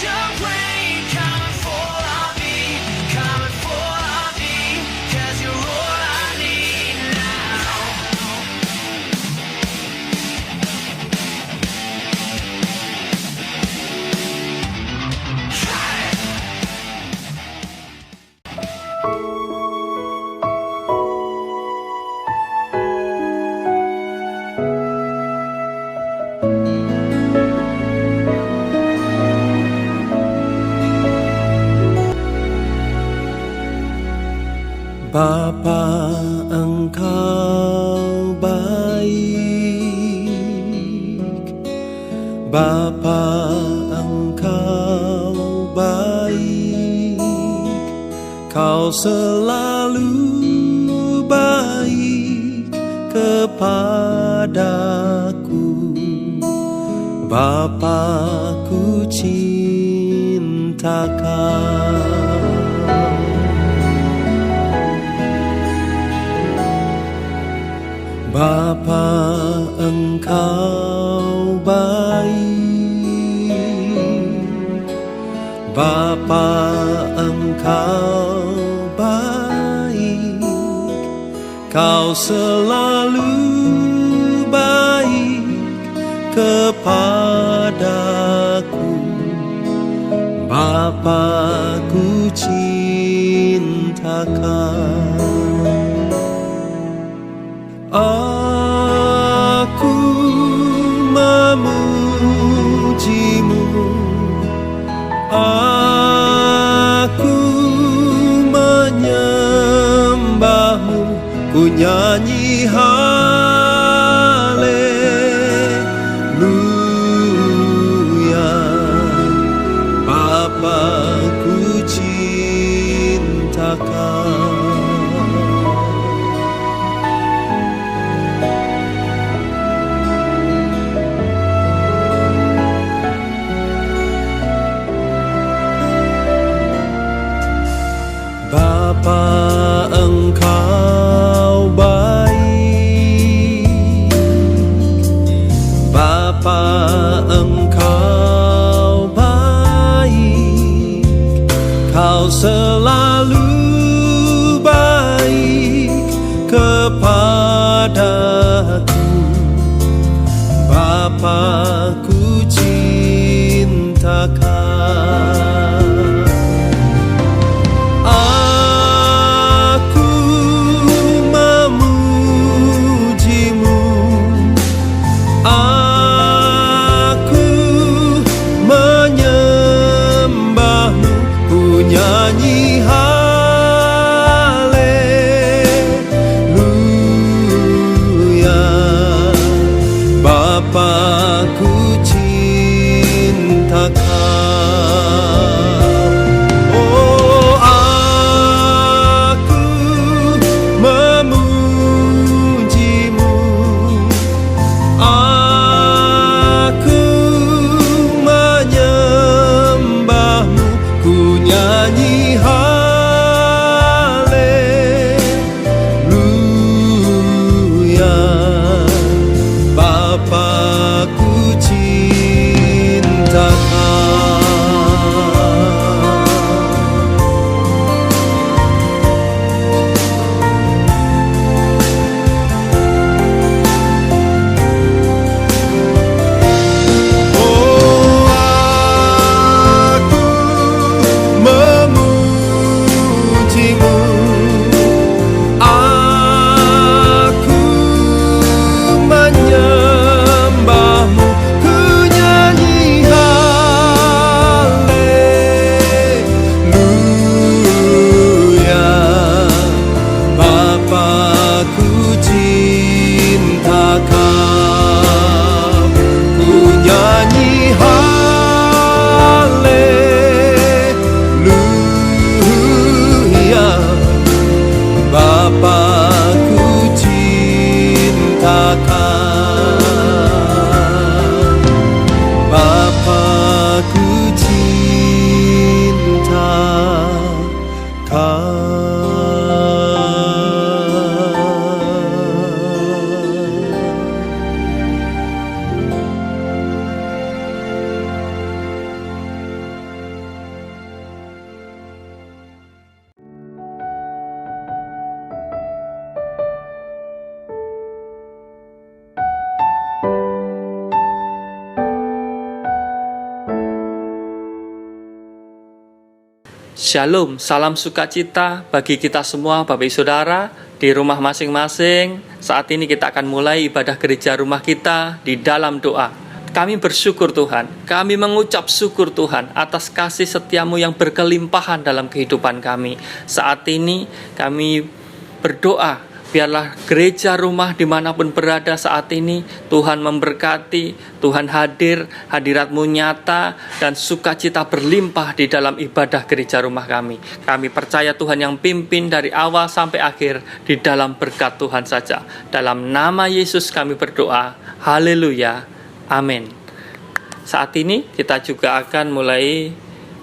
your rain, come and fall on me, come and fall on me, 'cause you're all I need now. Bapa, Engkau baik. Bapa, Engkau baik. Kau selalu baik kepadaku. Bapa, ku cinta Kau. Bapa, Engkau baik. Bapa, Engkau baik. Kau selalu baik kepadaku. Bapa, ku cinta Kau. Aku memujimu, aku menyembahmu, ku nyanyi haleluya. Bapa, ku cinta Kau. Bapa, Engkau baik. Bapa, Engkau baik. Kau selalu baik kepadaku. Bapa, ku cinta Kau. Nyanyi haleluya. Bapa, ku cinta Kau. Oh, aku memujimu, aku menyembahmu, ku nyanyi haleluya. Bapa, ku cinta Kau. Shalom, salam sukacita bagi kita semua Bapak Ibu Saudara di rumah masing-masing. Saat ini kita akan mulai ibadah gereja rumah kita di dalam doa. Kami bersyukur Tuhan, kami mengucap syukur Tuhan atas kasih setiamu yang berkelimpahan dalam kehidupan kami. Saat ini kami berdoa, biarlah gereja rumah dimanapun berada saat ini, Tuhan memberkati, Tuhan hadir, hadirat-Mu nyata, dan sukacita berlimpah di dalam ibadah gereja rumah kami. Kami percaya Tuhan yang pimpin dari awal sampai akhir di dalam berkat Tuhan saja. Dalam nama Yesus kami berdoa, haleluya, amin. Saat ini kita juga akan mulai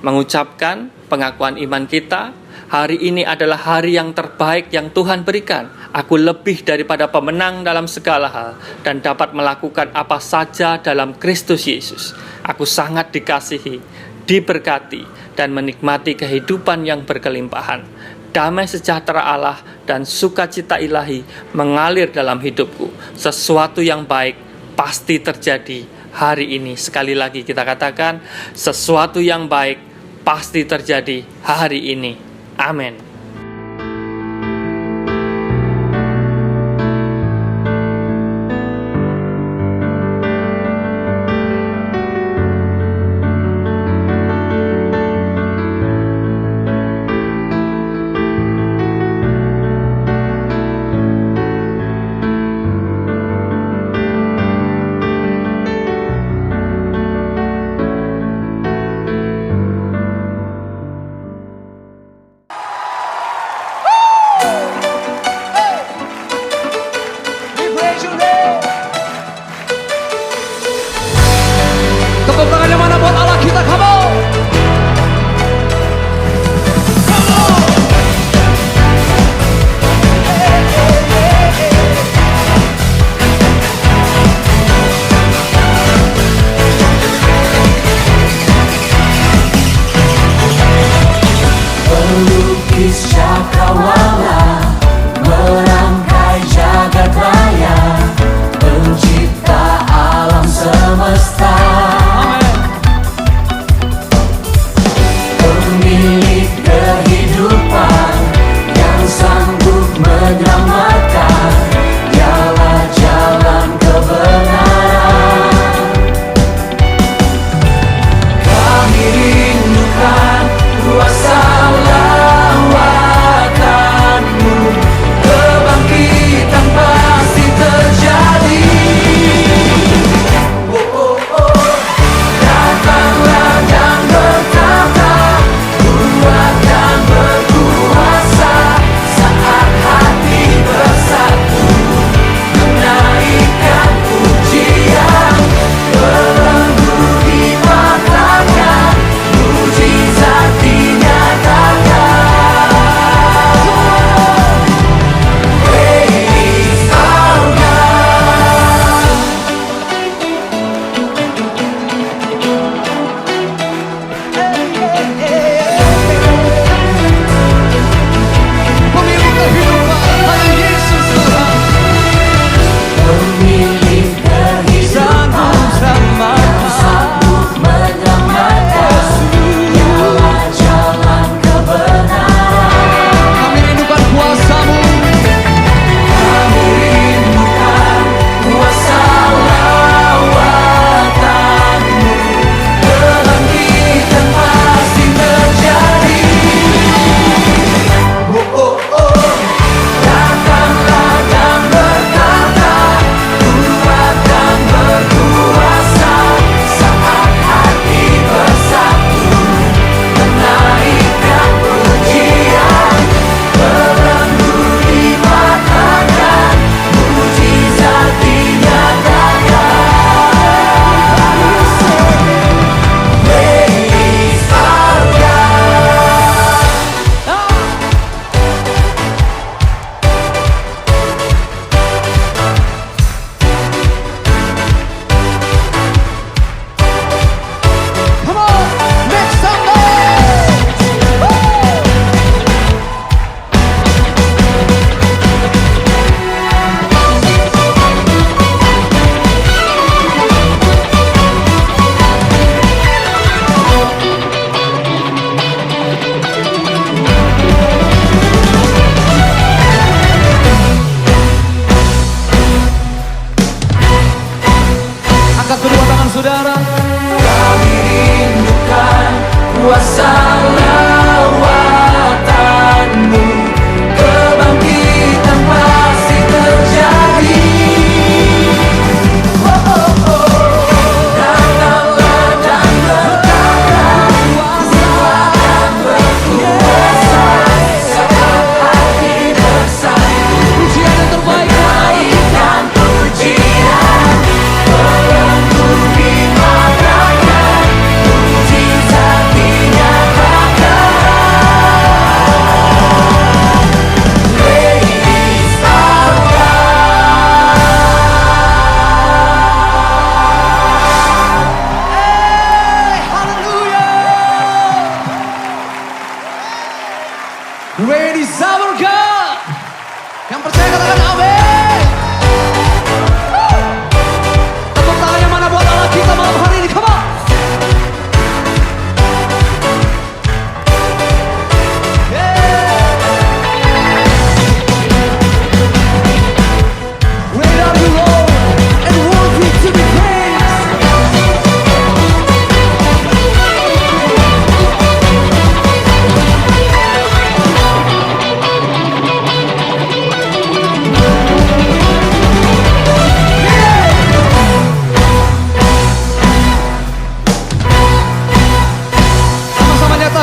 mengucapkan pengakuan iman kita. Hari ini adalah hari yang terbaik yang Tuhan berikan. Aku lebih daripada pemenang dalam segala hal dan dapat melakukan apa saja dalam Kristus Yesus. Aku sangat dikasihi, diberkati, dan menikmati kehidupan yang berkelimpahan. Damai sejahtera Allah dan sukacita ilahi mengalir dalam hidupku. Sesuatu yang baik pasti terjadi hari ini. Sekali lagi kita katakan, sesuatu yang baik pasti terjadi hari ini. Amin.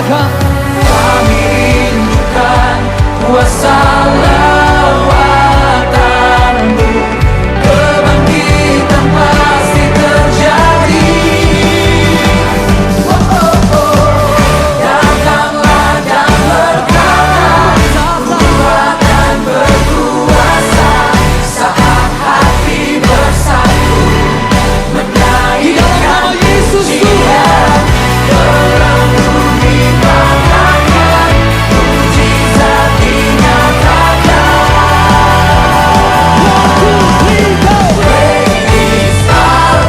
katakan, Kami rindukan kuasa lawatan-Mu, kebangkitan pasti terjadi. Datanglah dan berkata, Tuhan akan berkuasa saat hati bersatu di dalam nama menaikkan Yesus Tuhan. pujian. Dalam bumi katakan, mujizat dinyatakan. Praise our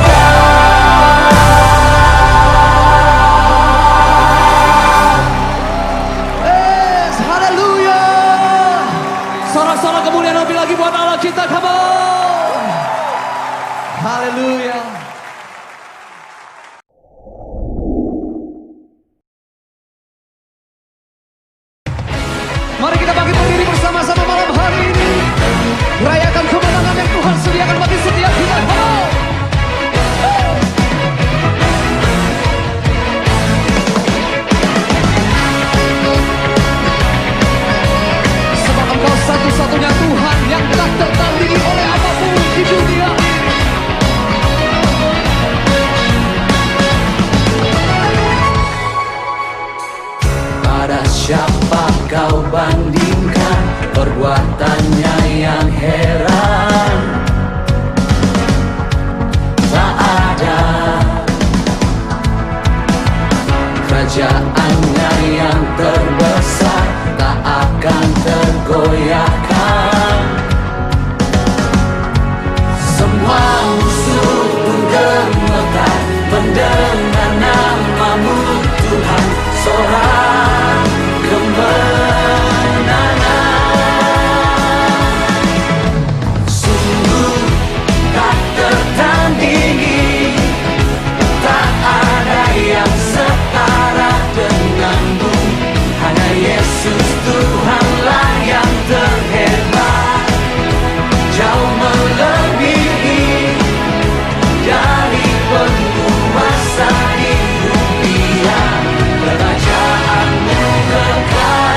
Yes, haleluya. Sorak-sorak kemuliaan lebih lagi buat Allah kita, come on. Haleluya. Mari kita bangkit berdiri bersama-sama malam hari ini. Rayakan kemenangan yang Tuhan sediakan bagi setiap kita. Come on. Sebab Engkau satu-satunya Tuhan yang tak tertandingi oleh apapun di dunia ini. Pada siapa kau bandingkan perbuatannya yang heran? Tak ada kerajaannya yang terbesar, tak akan tergoyahkan. Semua musuh pun gemetar mendengar nama-Mu Tuhan, sorak kemenangan. Sungguh tak tertandingi, tak ada yang setara dengan-Mu. Hanya Yesus Tuhanlah yang terhebat, jauh melebihi dari penguasa di dunia. Kerajaan-Mu kekal.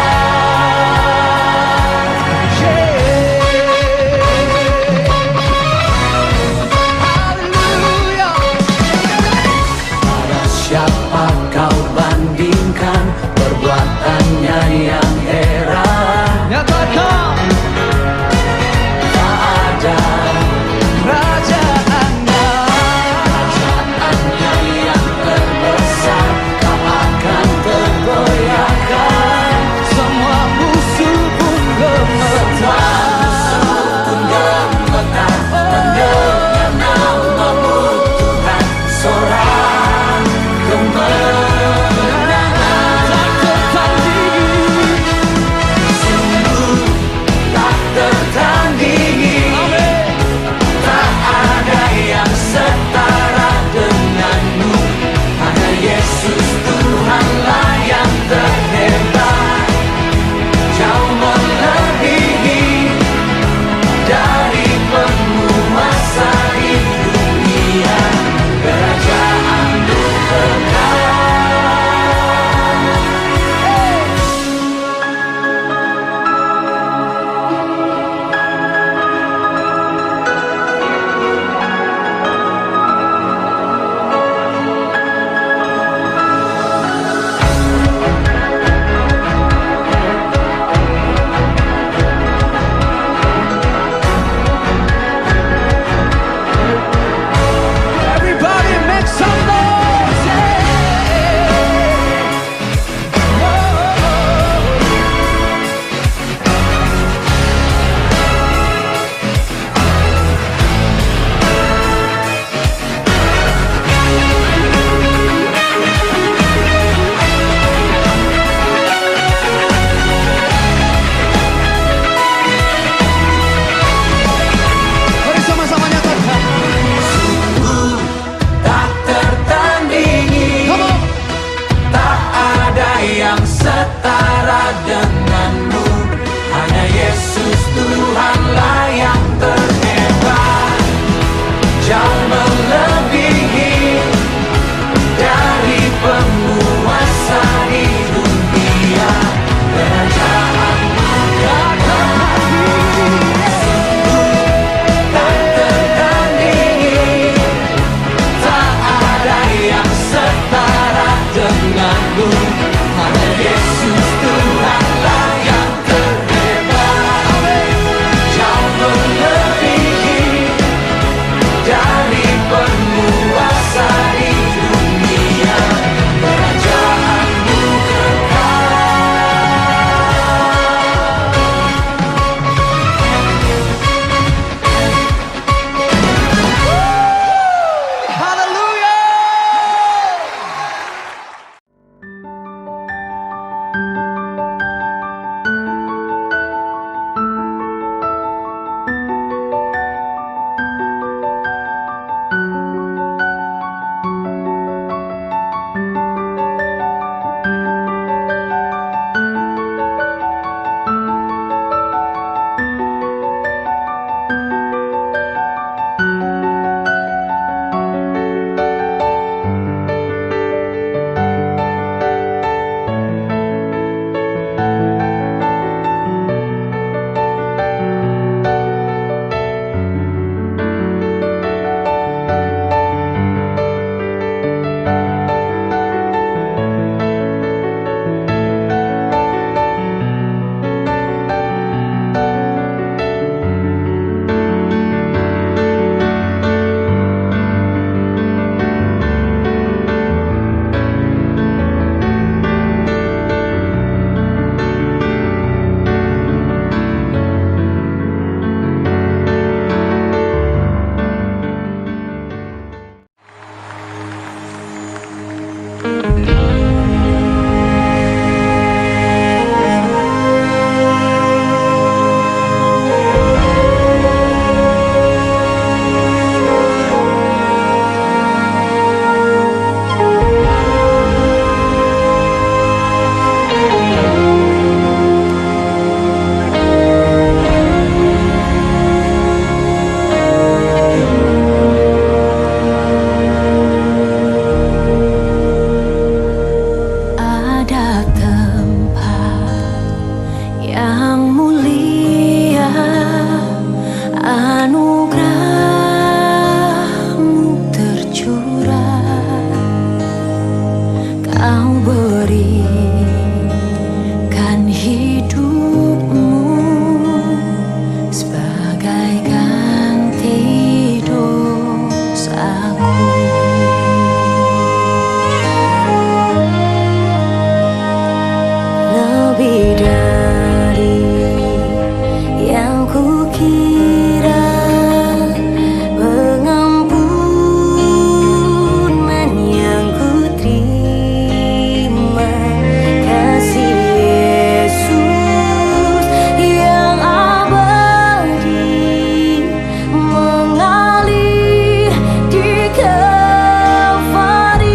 Haleluya. Pada siapa kau bandingkan perbuatannya yang heran? Nyatakan Tak ada kerajaannya. kerajaannya yang terbesar, tak akan tergoyahkan. Semua musuh pun gemetar. Pun gemetar mendengar nama-Mu Tuhan, sorak kemenangan. Kau berikan hidupmu sebagai ganti dosaku. Lebih dari yang kukira, pengampunan yang kuterima, kasih Yesus yang abadi mengalir di Kalvari.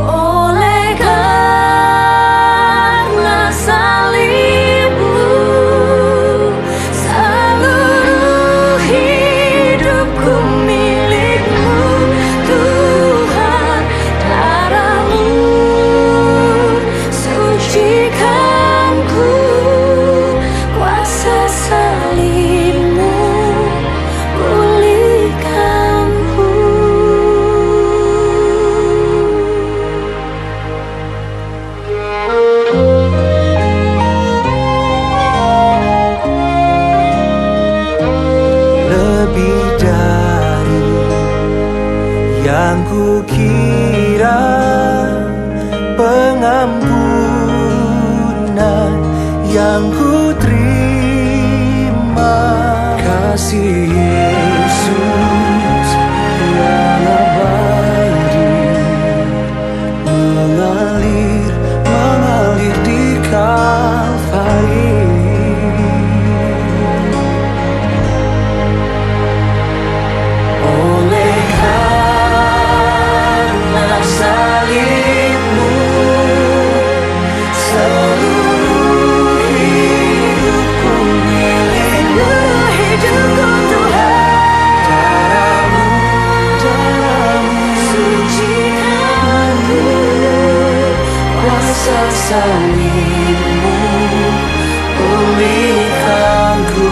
Oleh karena salibmu, seluruh hidupku milikmu, Tuhan. Darahmu sucikanku, kuasa salibmu pulihkanku. lebih dari yang kukira, pengampunan yang kuterima, kasih Yesus yang abadi mengalir di Kalvari. Oleh karena salibmu, seluruh hidupku milikmu, Tuhan. Darahmu sucikanku, kuasa salibmu pulihkanku.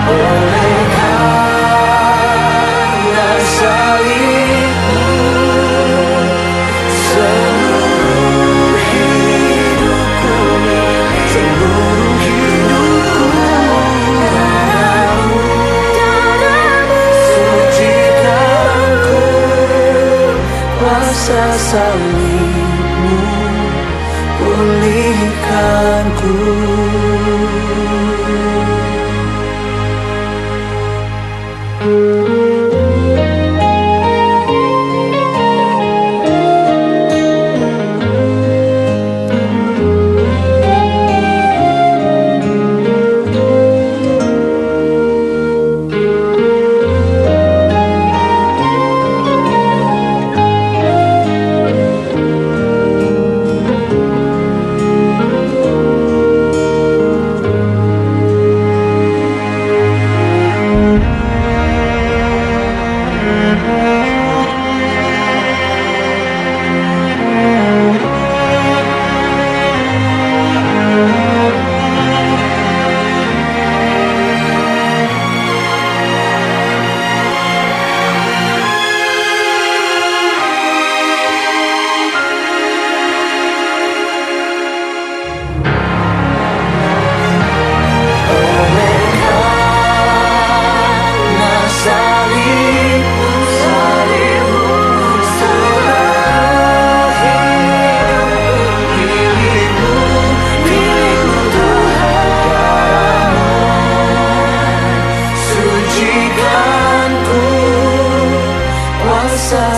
Oleh karena salibmu, seluruh hidupku milik, seluruh hidupku. Darahmu sucikanku, kuasa salibmu pulihkanku.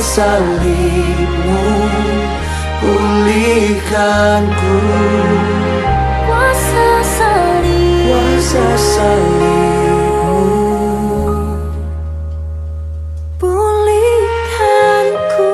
Salibmu pulihkanku, Kuasa salib, kuasa salibmu pulihkanku.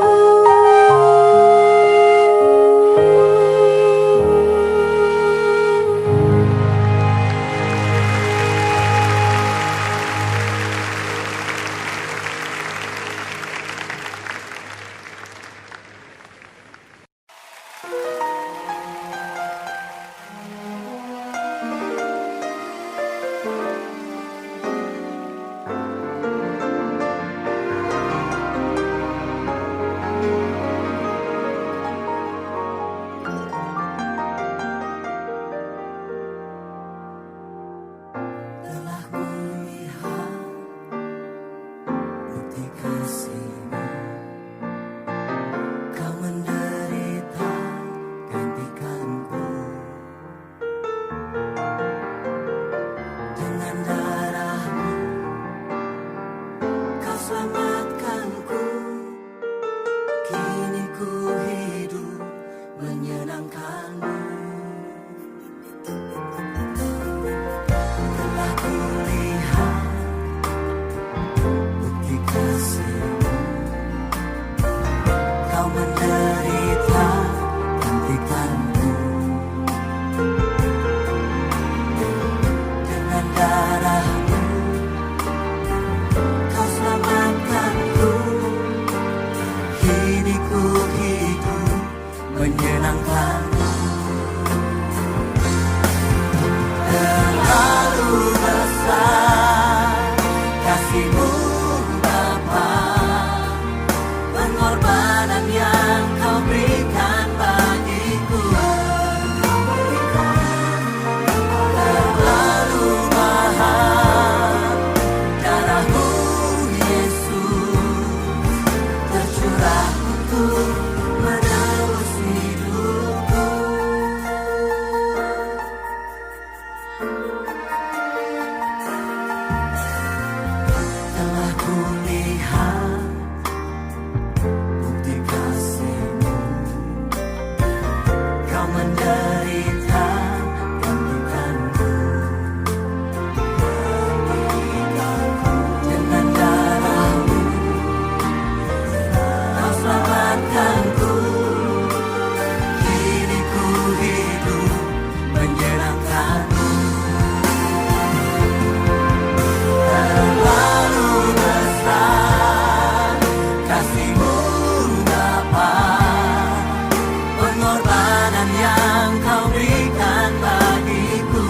selamatkanku, kini ku hidup menyenangkanmu. Telah kulihat bukti kasih-Mu, Kau menderita gantikanku. Dengan darah-Mu Kau selamatkanku, kini ku hidup menyenangkanmu. Terlalu besar kasih-Mu Bapa, pengorbanan yang Kau berikan bagiku. Terlalu mahal darah-Mu Yesus, tercurah untuk menebus hidupku. Telah kulihat bukti kasih-Mu, Kau menderita gantikanku. Dengan darah-Mu Kau selamatkanku, kini ku hidup menyenangkanmu. Terlalu besar kasih-Mu Bapa, pengorbanan yang Kau berikan bagiku.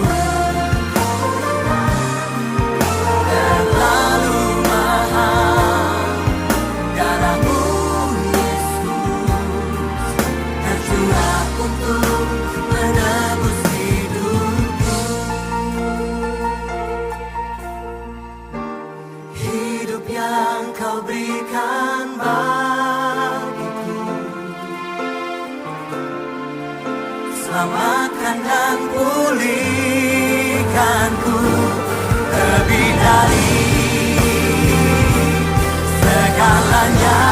Terlalu mahal darah-Mu Yesus, tercurah untuk menebus hidupku. Hidup yang Kau berikan bagiku, selamatkan dan pulihkanku lebih dari segalanya.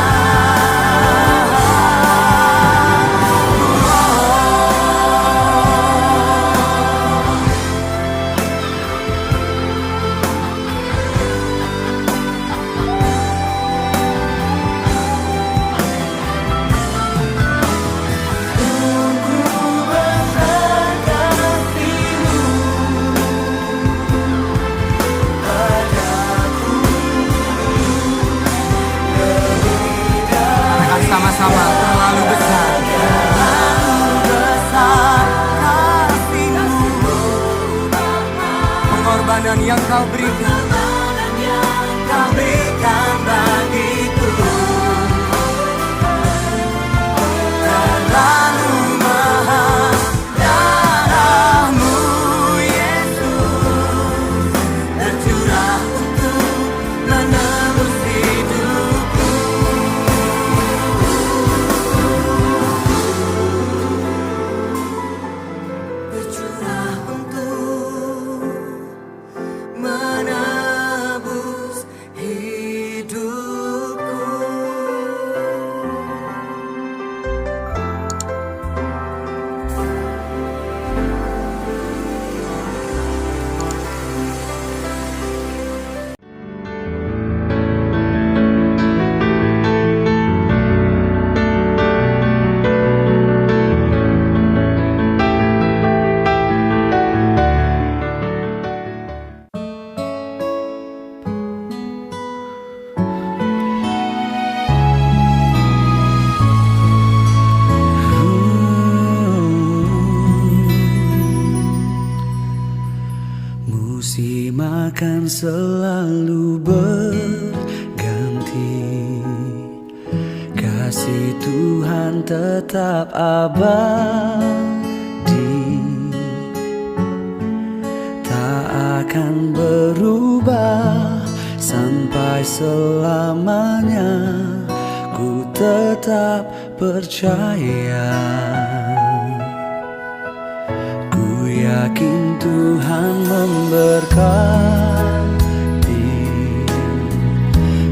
Sama-sama, terlalu besar kasih-Mu, pengorbanan yang Kau berikan bagiku. Terlalu mahal darah-Mu Yesus, tercurah untuk menebus hidupku. Tercurah untuk menebus hidupku. Musim akan selalu berganti, kasih Tuhan tetap abadi, tak akan berubah sampai selamanya. Ku tetap percaya, ku yakin Tuhan memberkati,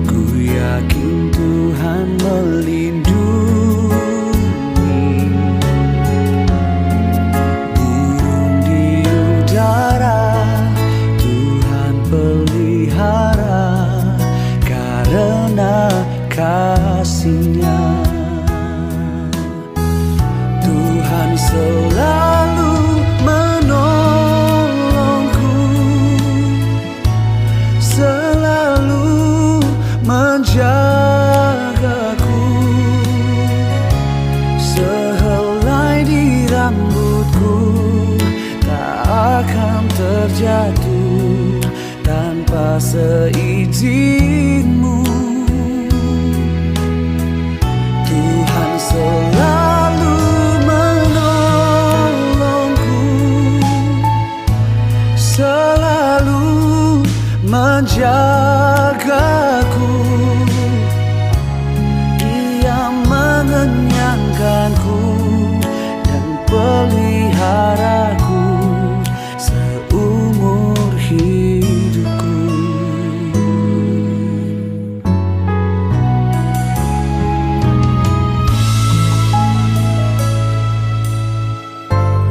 ku menjagaku, Dia mengenyangkanku dan peliharaku seumur hidupku.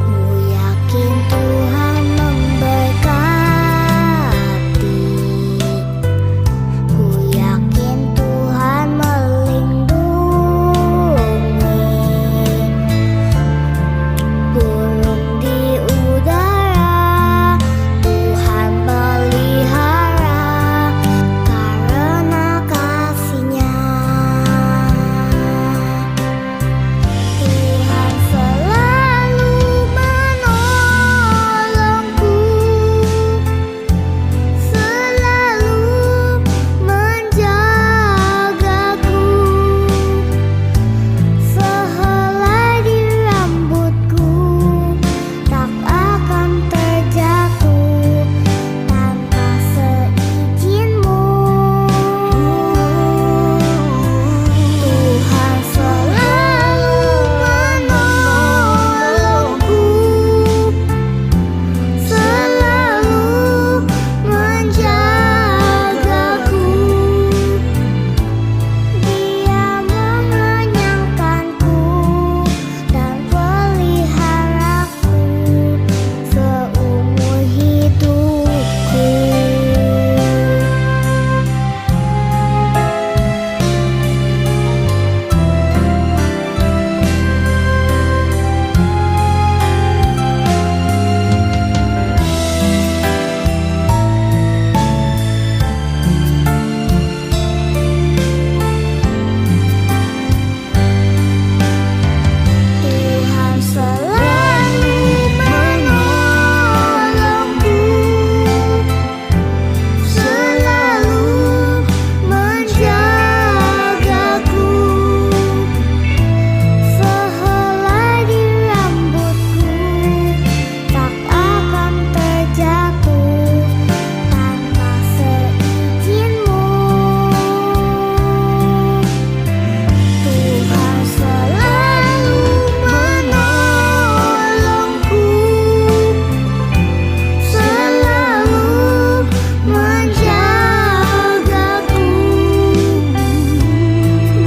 Ku yakin Tuhan memberkati, ku yakin Tuhan melindungi, burung di udara Tuhan pelihara karena kasih-Nya. Tuhan selalu menolongku, selalu menjagaku, sehelai di rambutku tak akan terjatuh tanpa seizin-Mu. Tuhan selalu menolongku, selalu menjagaku, Dia mengenyangkanku dan peliharaku seumur hidupku. Tuhan selalu menolongku, selalu menjagaku, sehelai di rambutku tak akan terjatuh tanpa seizin-Mu. Tuhan selalu menolongku, selalu menjagaku,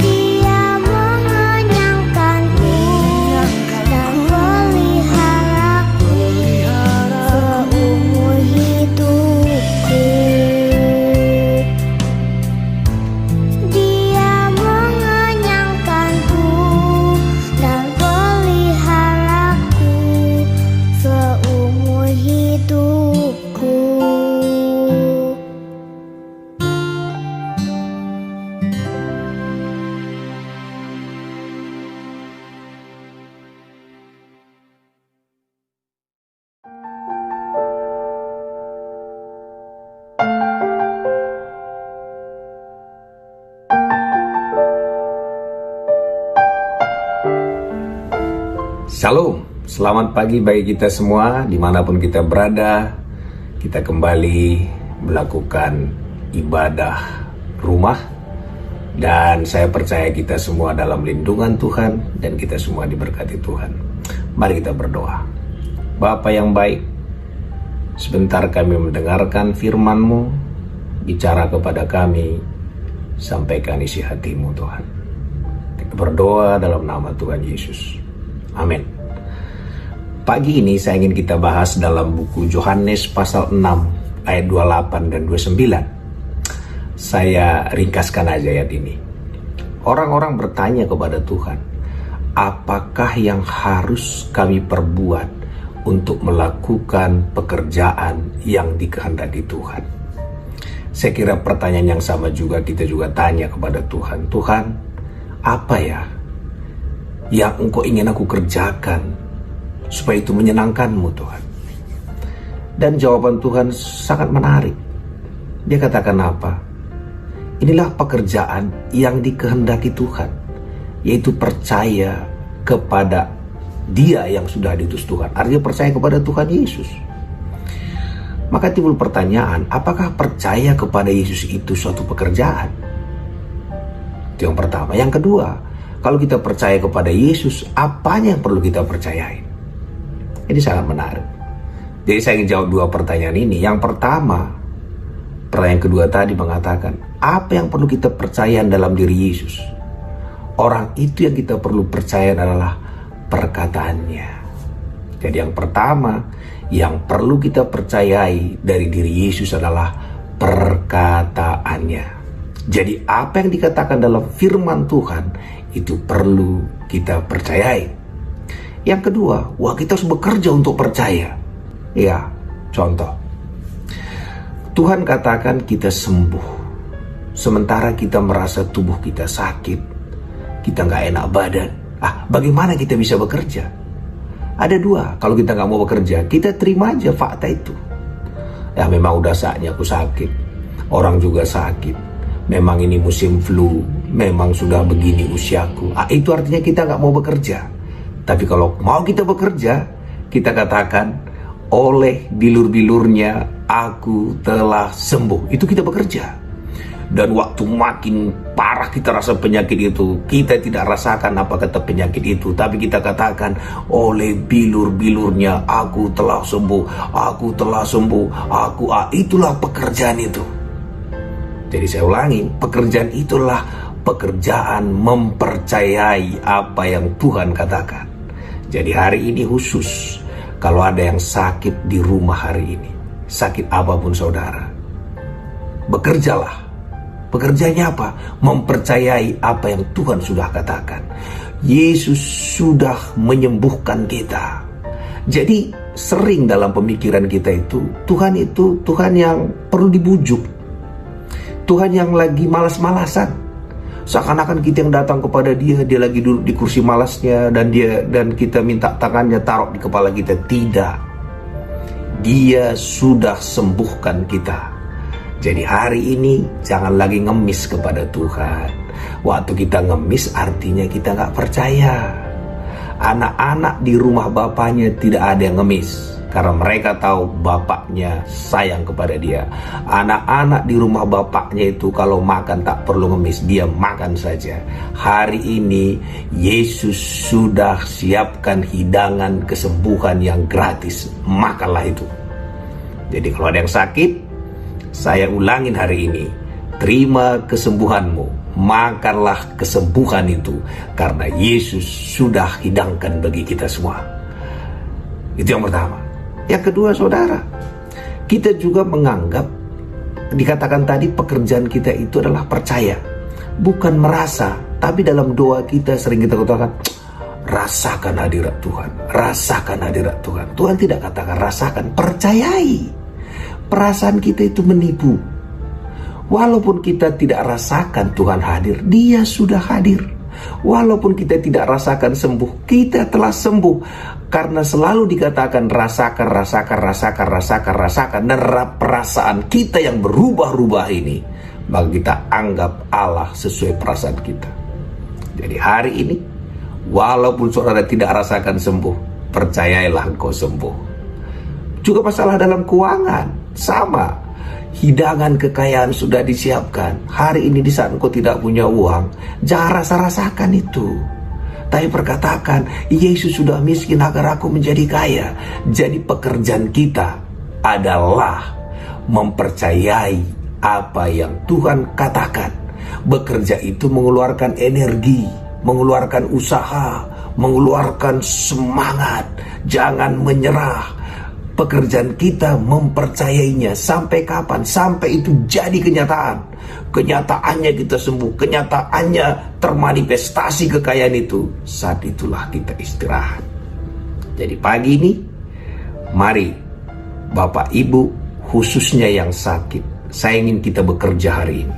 Dia mengenyangkanku dan peliharaku seumur hidupku. Dia mengenyangkanku dan peliharaku seumur hidupku. Shalom, selamat pagi bagi kita semua dimanapun kita berada. Kita kembali melakukan ibadah rumah, dan saya percaya kita semua dalam lindungan Tuhan dan kita semua diberkati Tuhan. Mari kita berdoa. Bapa yang baik, sebentar kami mendengarkan firman-Mu, bicara kepada kami, sampaikan isi hati-Mu Tuhan. Kita berdoa dalam nama Tuhan Yesus. Amin. Pagi ini saya ingin kita bahas dalam buku Yohanes pasal 6 ayat 28 dan 29. Saya ringkaskan aja ayat ini. Orang-orang bertanya kepada Tuhan, apakah yang harus kami perbuat untuk melakukan pekerjaan yang dikehendaki Tuhan? Saya kira pertanyaan yang sama juga kita juga tanya kepada Tuhan. Tuhan, apa ya yang Engkau ingin aku kerjakan supaya itu menyenangkan-Mu Tuhan? Dan jawaban Tuhan sangat menarik. Dia katakan apa? Inilah pekerjaan yang dikehendaki Tuhan, yaitu percaya kepada Dia yang sudah diutus Tuhan. Artinya percaya kepada Tuhan Yesus. Maka timbul pertanyaan, apakah percaya kepada Yesus itu suatu pekerjaan? Itu yang pertama. Yang kedua, kalau kita percaya kepada Yesus, apanya yang perlu kita percayai? Ini sangat menarik. Jadi saya ingin jawab dua pertanyaan ini. Yang pertama, pertanyaan kedua tadi mengatakan, apa yang perlu kita percaya dalam diri Yesus? Orang itu yang kita perlu percaya adalah perkataannya. Jadi yang pertama, yang perlu kita percayai dari diri Yesus adalah perkataannya. Jadi apa yang dikatakan dalam firman Tuhan itu perlu kita percayai. Yang kedua, kita harus bekerja untuk percaya. Ya, contoh. Tuhan katakan kita sembuh. Sementara kita merasa tubuh kita sakit. Kita nggak enak badan. Bagaimana kita bisa bekerja? Ada dua. Kalau kita nggak mau bekerja, kita terima aja fakta itu. Ya memang udah saatnya aku sakit. Orang juga sakit. Memang ini musim flu. Memang sudah begini usiaku. Itu artinya kita nggak mau bekerja. Tapi kalau mau kita bekerja, kita katakan, oleh bilur-bilurnya aku telah sembuh. Itu kita bekerja. Dan waktu makin parah kita rasa penyakit itu, kita tidak rasakan apa kata penyakit itu, tapi kita katakan, oleh bilur-bilurnya aku telah sembuh, aku telah sembuh, itulah pekerjaan itu. Jadi saya ulangi, pekerjaan itulah pekerjaan mempercayai apa yang Tuhan katakan. Jadi hari ini khusus, kalau ada yang sakit di rumah hari ini, sakit apapun saudara, bekerjalah. Pekerjaannya apa? Mempercayai apa yang Tuhan sudah katakan. Yesus sudah menyembuhkan kita. Jadi sering dalam pemikiran kita itu Tuhan yang perlu dibujuk. Tuhan yang lagi malas-malasan. Seakan-akan kita yang datang kepada dia lagi duduk di kursi malasnya dan kita minta tangannya taruh di kepala kita. Tidak. Dia sudah sembuhkan kita. Jadi hari ini jangan lagi ngemis kepada Tuhan. Waktu kita ngemis artinya kita gak percaya. Anak-anak di rumah bapaknya tidak ada yang ngemis, karena mereka tahu bapaknya sayang kepada dia. Anak-anak di rumah bapaknya itu kalau makan tak perlu ngemis, dia makan saja. Hari ini Yesus sudah siapkan hidangan kesembuhan yang gratis. Makanlah itu. Jadi kalau ada yang sakit, saya ulangin hari ini, terima kesembuhanmu, makanlah kesembuhan itu, karena Yesus sudah hidangkan bagi kita semua. Itu yang pertama. Yang kedua saudara, kita juga menganggap, dikatakan tadi pekerjaan kita itu adalah percaya, bukan merasa. Tapi dalam doa kita sering kita katakan, rasakan hadirat Tuhan, rasakan hadirat Tuhan. Tuhan tidak katakan rasakan, percayai. Perasaan kita itu menipu. Walaupun kita tidak rasakan Tuhan hadir, Dia sudah hadir. Walaupun kita tidak rasakan sembuh, kita telah sembuh. Karena selalu dikatakan rasakan, rasakan, rasakan, rasakan, rasakan. Dan perasaan kita yang berubah-ubah ini, maka kita anggap Allah sesuai perasaan kita. Jadi hari ini, walaupun saudara tidak rasakan sembuh, percayailah engkau sembuh. Juga masalah dalam keuangan, sama. Hidangan kekayaan sudah disiapkan. Hari ini di saat engkau tidak punya uang, jangan rasa-rasakan itu. Tapi perkatakan, Yesus sudah miskin agar aku menjadi kaya. Jadi pekerjaan kita adalah mempercayai apa yang Tuhan katakan. Bekerja itu mengeluarkan energi, mengeluarkan usaha, mengeluarkan semangat. Jangan menyerah. Pekerjaan kita mempercayainya. Sampai kapan? Sampai itu jadi kenyataan. Kenyataannya kita sembuh, kenyataannya termanifestasi kekayaan itu. Saat itulah kita istirahat. Jadi pagi ini, mari Bapak Ibu, khususnya yang sakit, saya ingin kita bekerja hari ini.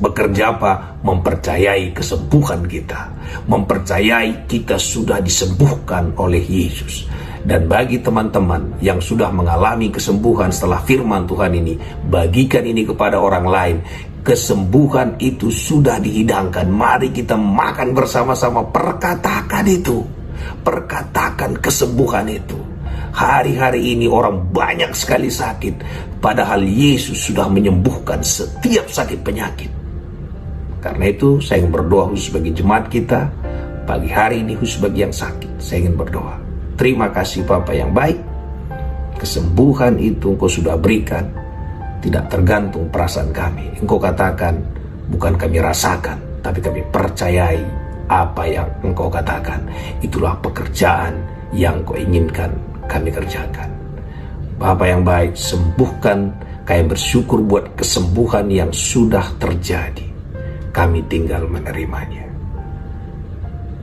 Bekerja apa? Mempercayai kesembuhan kita. Mempercayai kita sudah disembuhkan oleh Yesus. Dan bagi teman-teman yang sudah mengalami kesembuhan setelah firman Tuhan ini, bagikan ini kepada orang lain. Kesembuhan itu sudah dihidangkan. Mari kita makan bersama-sama. Perkatakan itu. Perkatakan kesembuhan itu. Hari-hari ini orang banyak sekali sakit, padahal Yesus sudah menyembuhkan setiap sakit penyakit. Karena itu saya ingin berdoa khusus bagi jemaat kita pagi hari ini, khusus bagi yang sakit. Saya ingin berdoa, terima kasih Bapa yang baik, kesembuhan itu Engkau sudah berikan, tidak tergantung perasaan kami. Engkau katakan, bukan kami rasakan, tapi kami percayai apa yang Engkau katakan. Itulah pekerjaan yang Engkau inginkan kami kerjakan. Bapa yang baik, sembuhkan. Kami bersyukur buat kesembuhan yang sudah terjadi. Kami tinggal menerimanya.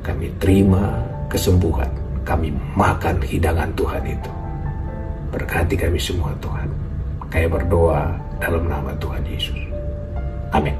Kami terima kesembuhan. Kami makan hidangan Tuhan itu. Berkati kami semua Tuhan. Kami berdoa dalam nama Tuhan Yesus. Amin.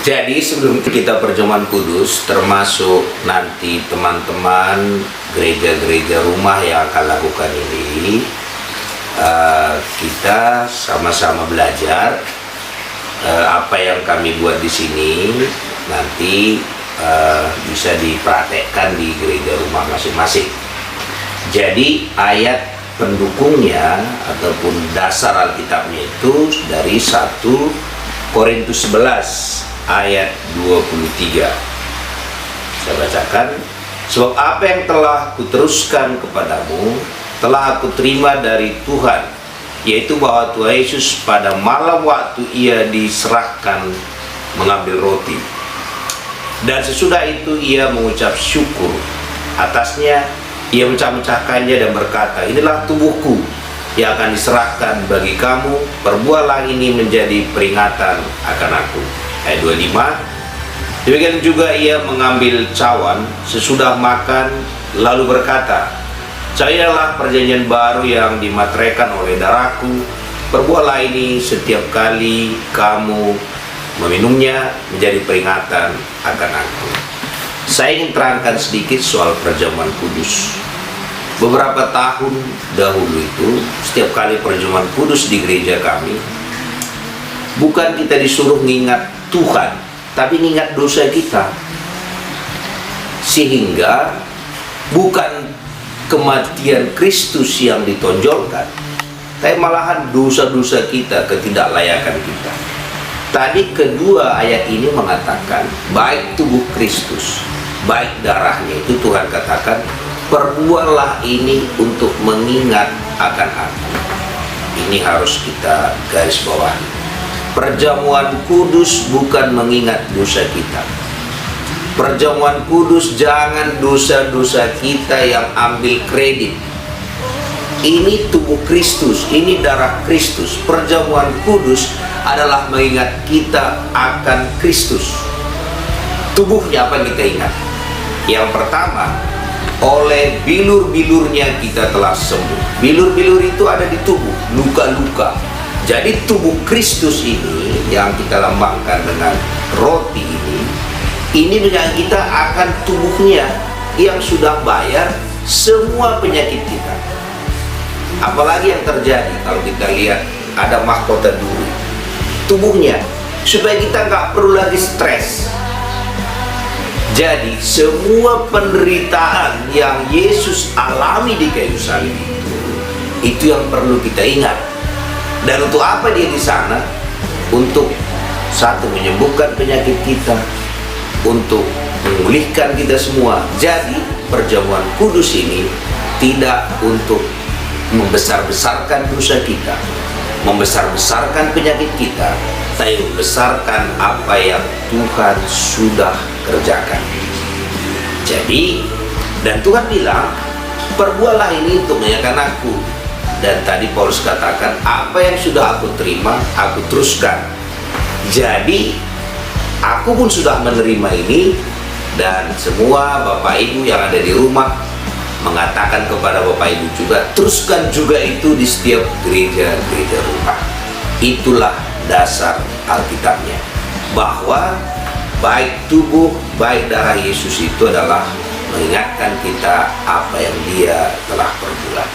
Jadi sebelum kita perjamuan kudus, termasuk nanti teman-teman gereja-gereja rumah yang akan lakukan ini, kita sama-sama belajar apa yang kami buat di sini nanti bisa dipraktekkan di gereja rumah masing-masing. Jadi ayat pendukungnya ataupun dasar Alkitabnya itu dari 1 Korintus 11 ayat 23. Saya bacakan. Sebab apa yang telah kuteruskan kepadamu telah aku terima dari Tuhan, yaitu bahwa Tuhan Yesus pada malam waktu ia diserahkan mengambil roti, dan sesudah itu ia mengucap syukur atasnya, ia mecah-mecahkannya dan berkata, inilah tubuhku yang akan diserahkan bagi kamu, perbuatlah ini menjadi peringatan akan aku. Ayat 25. Demikian juga ia mengambil cawan sesudah makan, lalu berkata, cairlah perjanjian baru yang dimateraikan oleh darahku, perbuatlah ini setiap kali kamu meminumnya menjadi peringatan akan aku. Saya ingin terangkan sedikit soal perjamuan kudus. Beberapa tahun dahulu itu, setiap kali perjamuan kudus di gereja kami, bukan kita disuruh mengingat Tuhan, tapi mengingat dosa kita. Sehingga bukan kematian Kristus yang ditonjolkan, tapi malahan dosa-dosa kita, ketidaklayakan kita. Tadi kedua ayat ini mengatakan, baik tubuh Kristus, baik darahnya, itu Tuhan katakan, perbuatlah ini untuk mengingat akan aku. Ini harus kita garis bawahi. Perjamuan kudus bukan mengingat dosa kita. Perjamuan kudus jangan dosa-dosa kita yang ambil kredit. Ini tubuh Kristus, ini darah Kristus. Perjamuan kudus adalah mengingat kita akan Kristus. Tubuhnya apa yang kita ingat? Yang pertama, oleh bilur-bilurnya kita telah sembuh. Bilur-bilur itu ada di tubuh, luka-luka. Jadi tubuh Kristus ini yang kita lambangkan dengan roti ini dengan kita akan tubuhnya yang sudah bayar semua penyakit kita. Apalagi yang terjadi kalau kita lihat ada mahkota duri, tubuhnya, supaya kita nggak perlu lagi stres. Jadi semua penderitaan yang Yesus alami di kayu salib itu yang perlu kita ingat. Dan untuk apa dia di sana? Untuk satu, menyembuhkan penyakit kita, untuk memulihkan kita semua. Jadi perjamuan kudus ini tidak untuk membesar-besarkan dosa kita, membesar-besarkan penyakit kita, tapi membesarkan apa yang Tuhan sudah kerjakan. Jadi, dan Tuhan bilang, perbuatlah ini untuk menyenangkan aku. Dan tadi Paulus katakan, apa yang sudah aku terima, aku teruskan. Jadi, aku pun sudah menerima ini, dan semua Bapak Ibu yang ada di rumah mengatakan kepada Bapak Ibu juga, teruskan juga itu di setiap gereja-gereja rumah. Itulah dasar Alkitabnya, bahwa baik tubuh, baik darah Yesus itu adalah mengingatkan kita apa yang dia telah perbuat.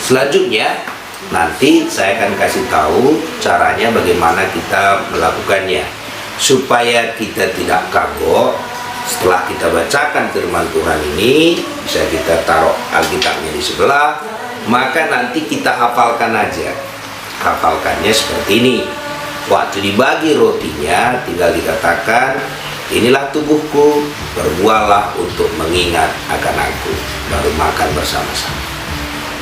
Selanjutnya nanti saya akan kasih tahu caranya bagaimana kita melakukannya supaya kita tidak kagok. Setelah kita bacakan firman Tuhan ini, bisa kita taruh Alkitabnya di sebelah, maka nanti kita hafalkan aja. Hafalkannya seperti ini. Waktu dibagi rotinya, tinggal dikatakan, inilah tubuhku, berbuatlah untuk mengingat akan aku. Baru makan bersama-sama.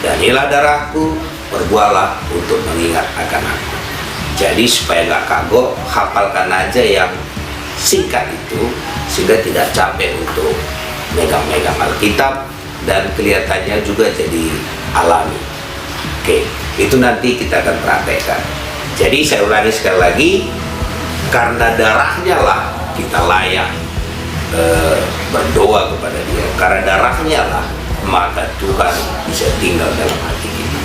Dan inilah darahku, berbuatlah untuk mengingat akan aku. Jadi supaya nggak kagok, hafalkan aja yang singkat itu, sehingga tidak capek untuk megang-megang Alkitab dan kelihatannya juga jadi alami. Oke, itu nanti kita akan praktekkan. Jadi saya ulangi sekali lagi, karena darahnya lah kita layak berdoa kepada Dia. Karena darahnya lah maka Tuhan bisa tinggal dalam hati kita.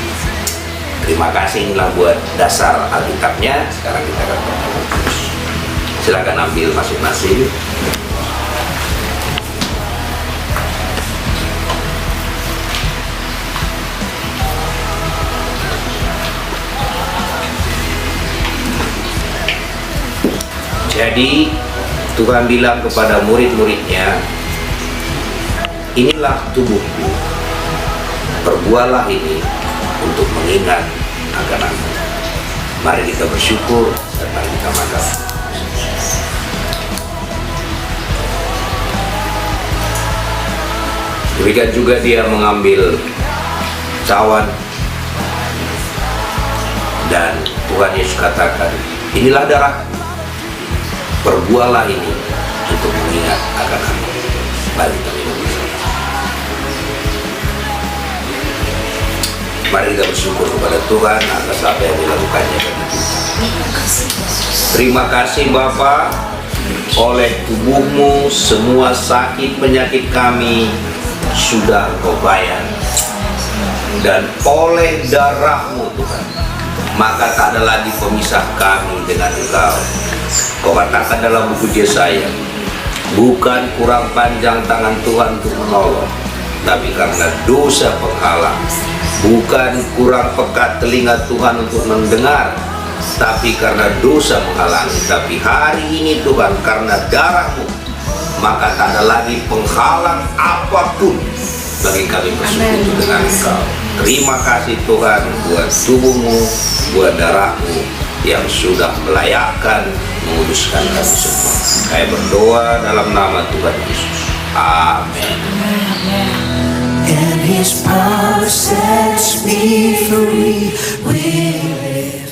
Terima kasih, inilah buat dasar Alkitabnya. Sekarang kita akan berdoa. Silakan ambil masing-masing. Jadi Tuhan bilang kepada murid-muridnya, inilah tubuhku, perbuatlah ini untuk mengingat akan aku. Mari kita bersyukur dan mari kita makan. Demikian juga dia mengambil cawan dan Tuhan Yesus katakan, inilah darahku, perbuatlah ini untuk mengingat akan aku. Mari kita minum bersama. Mari kita bersyukur kepada Tuhan atas apa yang dilakukannya bagi kita. Terima kasih Bapa, oleh tubuhmu semua sakit penyakit kami sudah Kau bayar, dan oleh darahmu Tuhan maka tak ada lagi pemisah kami dengan Engkau. Kau katakan dalam buku Yesaya, bukan kurang panjang tangan Tuhan untuk menolong, tapi karena dosa penghalang. Bukan kurang pekat telinga Tuhan untuk mendengar, tapi karena dosa menghalangi. Tapi hari ini Tuhan, karena darahmu, maka tak ada lagi penghalang apapun bagi kami bersekutu dengan Engkau. Terima kasih Tuhan buat tubuhmu, buat darahmu yang sudah melayakkan menguduskan kami semua. Saya berdoa dalam nama Tuhan Yesus. Amin. And His power sets me free. We live.